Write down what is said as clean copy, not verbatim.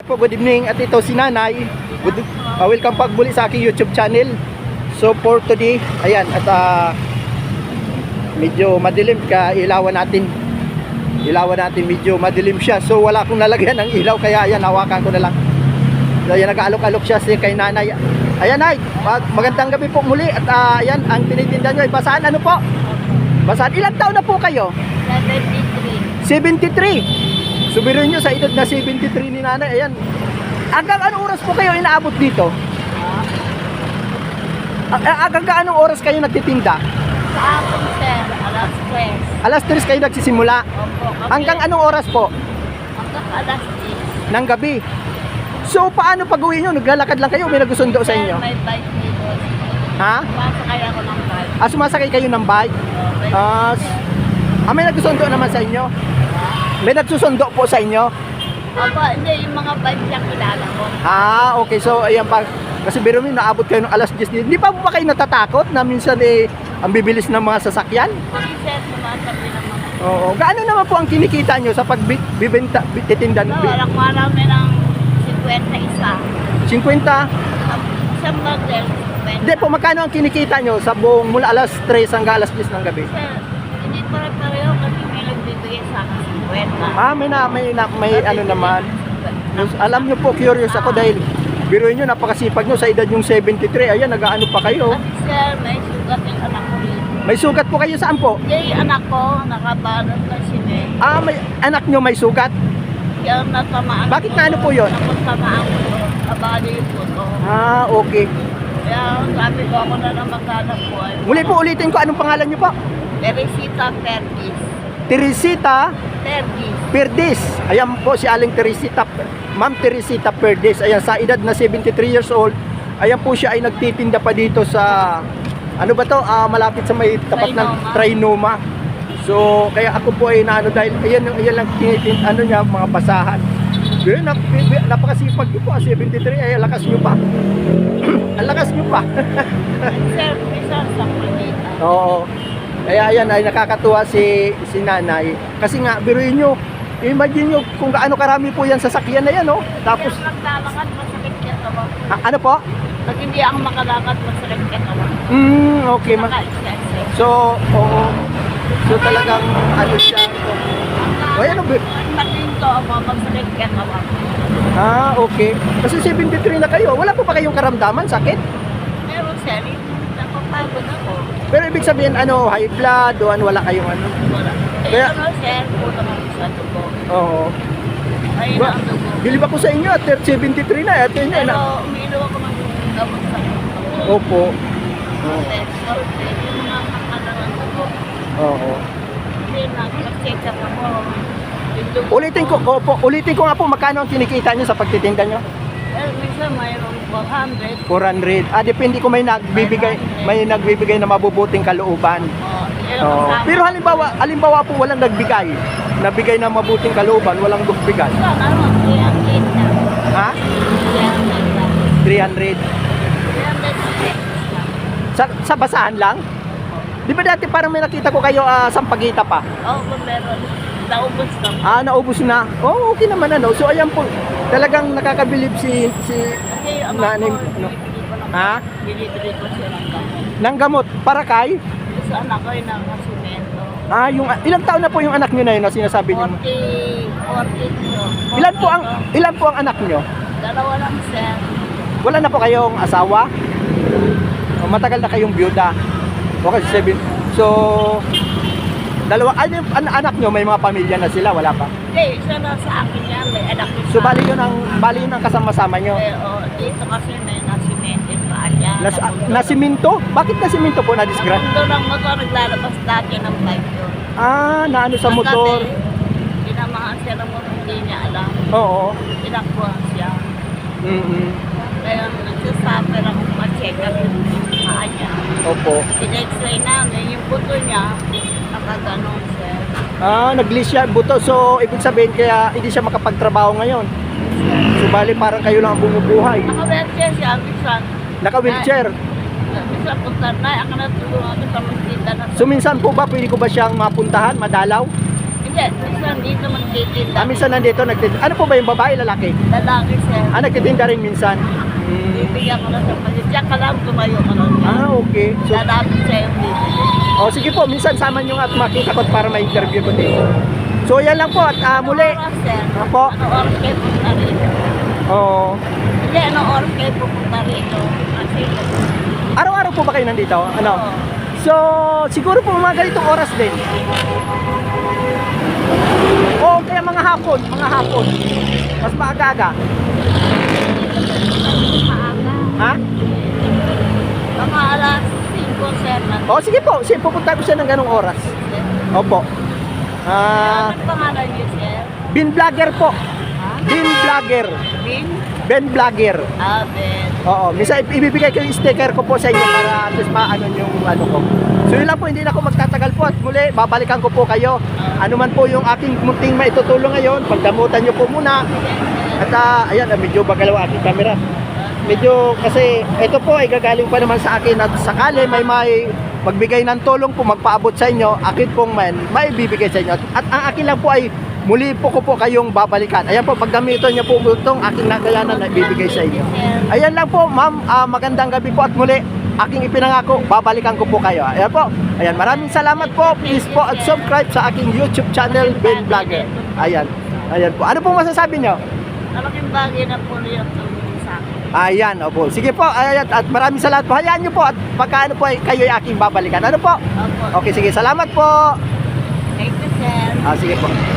po, good evening. At ito si Nanay. Welcome back muli sa aking YouTube channel. So for today, ayan, at medyo madilim ka ilawan natin. Medyo madilim siya. So wala akong nalagyan ng ilaw, kaya ayan, hawakan ko na lang. So ayan, nag-aalok-alok siya kay Nanay. Ayan, Nay, magandang gabi po muli. At ayan, ang tinitinda nyo ay basahan. Ano po? Basahan. Ilang taon na po kayo? 73. Subirin nyo sa edad na 73 ni Nanay. Ayan. Hanggang anong oras po kayo inaabot dito? Hanggang anong oras kayo nagtitinda? Sa akin, sir, alas 3. Alas 3 kayo nagsisimula? Opo. Hanggang anong oras po? Hanggang alas 10. Ng gabi? So paano pag uwi nyo? Naglalakad lang kayo? May nagusundo sa inyo? Sir, may bike dito. Ha? Sumasakay ako ng bike. Sumasakay kayo ng bike? May nagsusundo naman sa inyo? May nagsusundo po sa inyo? Opo, hindi, yung mga bike niya kilala ko. Okay. So, ayan pa. Kasi biro mo, naabot kayo ng alas 10. Hindi pa kayo natatakot na minsan ang bibilis ng mga sasakyan? Kasi sir, sumasakay naman. Oo. Gaano naman po ang kinikita nyo sa pagbibenta, titinda? Alam mo namin ng 51. 50? Isang model, 50. Hindi po, magkano ang kinikita nyo sa buong mula alas 3 hanggang alas 10 ng gabi? Sir, hindi pare-pareho kasi may nagbibigay sa akin 50. May ano naman. Alam nyo po, curious ako dahil biruin nyo, napakasipag nyo sa edad yung 73. Ayan, nag-ano pa kayo? Kasi sir, may sugat yung anak ko rin. May sugat po kayo saan po? Yung anak ko, nakabalot na siya. May anak nyo may sugat? Kaya natamaan. Bakit na ano po yun? Natamaan ko to. Abali po to. Okay. Kaya sabi ko ako na lang maghanap po. Muli po ulitin ko, anong pangalan nyo po? Teresita Perdiz. Teresita Perdiz. Perdiz. Ayan po si Aling Teresita, Ma'am Teresita Perdiz. Ayan, sa edad na 73 years old. Ayan po siya ay nagtitinda pa dito sa, ano ba to? Malapit sa may tapat ng Trinoma. So, kaya ako po ay naano dahil ayan lang tinitinda, ano niya, mga basahan. Yun, napakasipag nyo po, 73, ay lakas nyo pa. Ang lakas nyo pa. Sir, isa sa Manila. Oo. Kaya ayan ay nakakatuwa si Nanay. Kasi nga, biruin nyo, imagine nyo kung gaano karami po yan sasakyan na yan, no? Tapos, Kaya maglalakad, masakit ka naman. ano po? Pag hindi ako makalakad, masakit ka naman. Okay. Naka-exercise. So, oo. So talagang, ano siya. O yan, Matinto ako, masakit ka naman. okay. Kasi 73 na kayo. Wala po ba kayong karamdaman, sakit? Pero sir, napapagod ako. Pero ibig sabihin, high blood, o wala kayong ano? Wala. Kaya- Pero sir, puto mo sa dugo. Oo. Ayun ang dugo. Bilib ako sa inyo at 73 na. At yun Pero na. umiinom ako ng gamot sa dugo. Opo. Yung mga kakalangan dugo. Oo. Hindi na, mag-check up ako. Yung dugo Ulitin ko nga po, magkano ang kinikita nyo sa pagtitinda nyo? Well, minsan mayroong 400. 400. Depende kung may nagbibigay na mabubuting kalooban. Pero halimbawa po walang nagbigay. Nabigay na mabuting kalooban, walang nagbigay. Ano, 300 na. Ha? 300. 300 Sa basahan lang? Di ba dati parang may nakita ko kayo Sampaguita pa? Oo, meron. Naubos na. Naubos na. Okay naman So ayan po, talagang nakakabilib si Kasi ang nanay. ako, binibili ko ng Ha? binibili ko siya ng gamot. Ng gamot para kay? Sa anak ko yung nakasimento. Yung ilang taon na po yung anak niyo na yun na sinasabi niyo? 40 Ilan po ang anak niyo? Dalawa lang, sir. Wala na po kayong asawa? Matagal na kayong byuda. Okay, 7. So, dalawa, anak nyo, may mga pamilya na sila, wala pa? Hindi, isa na sa akin yan. May anak ko So, bali yun ang kasama-sama nyo? Dito kasi may nasimento pa niya. Nasiminto? Bakit nasiminto po na disgrasya? Mundo ng motor, naglalabas dati ng bike yun. Naano sa motor? Tinamahan siya ng motor, hindi niya alam. Oo. Tinakbuhan siya. Kaya nagsasuffer ako ma-check up yung paa niya. Opo. Pina-x-ray namin, yung buto niya, nakaganon, sir. Nag-list siya buto. So, ibig sabihin kaya hindi siya makapagtrabaho ngayon. So, bali parang kayo lang ang bumubuhay. Naka-wheelchair siya, minsan. Naka-wheelchair. Minsan punta na, ako natulungan ko sa magtinda na. So, minsan po ba, pwede ko ba siyang mapuntahan, madalaw? Hindi Hindi, minsan dito magtitinda. Minsan nandito, nagtitinda. Ano po ba yung babae, lalaki? Lalaki, sir. Nagtitinda rin minsan. Bibigyan ko na sa palit. Diyan ka lang, tumayo ka lang. Okay. So, Lalapit sa'yo yung bibili. sige po, minsan sama nyo nga at makita ko para ma-interview ko dito. So, yan lang po at muli. Ano oras, sir? Opo. Ano oras kayo punta rito? Oo. Hindi, ano oras kayo pupunta rito? Kasi, Araw-araw po ba kayo nandito? Ano? Oo. So, siguro po mga ganitong oras din. Oo, kaya mga hapon. Mas maaga-aga. maaga. Ha? Mga alas 5, sir. Sige po. Pupunta ko siya ng ganong oras. Opo. Ano pangalan niyo, sir? Bin Vlogger po. Ha? Bin Vlogger. Ben Vlogger. Ben. Oo, minsan ibibigay ko yung sticker ko po sa inyo para at least maano yung ano ko. So yun lang po, hindi na ako magtatagal po at muli, babalikan ko po kayo. Ano man po yung aking munting maitutulong ngayon, pagdamutan nyo po muna. At ayan, medyo bagalaw aking camera. Medyo kasi ito po ay gagaling pa naman sa akin at sakali may magbigay ng tulong po, magpaabot sa inyo, akin pong may bibigay sa inyo. At ang akin lang po ay muli po ko po kayong babalikan. Ayan po, pag gamiton niyo po itong aking nakayanan na ibibigay sa inyo. Ayan lang po, ma'am, magandang gabi po at muli, aking ipinangako, babalikan ko po kayo. Ayan po, ayan, maraming salamat po. Please po at subscribe sa aking YouTube channel, Ben Vlogger. Ayan po. Ano pong masasabi niyo? Malaking bagay na po yung tulong sa akin. Ayan, opo. Sige po, ayan, at maraming salamat po. Hayaan niyo po at pagka ano po ay kayo ay aking babalikan. Ano po? Opo. Okay, sige, salamat po. Thank you, sir. Sige po.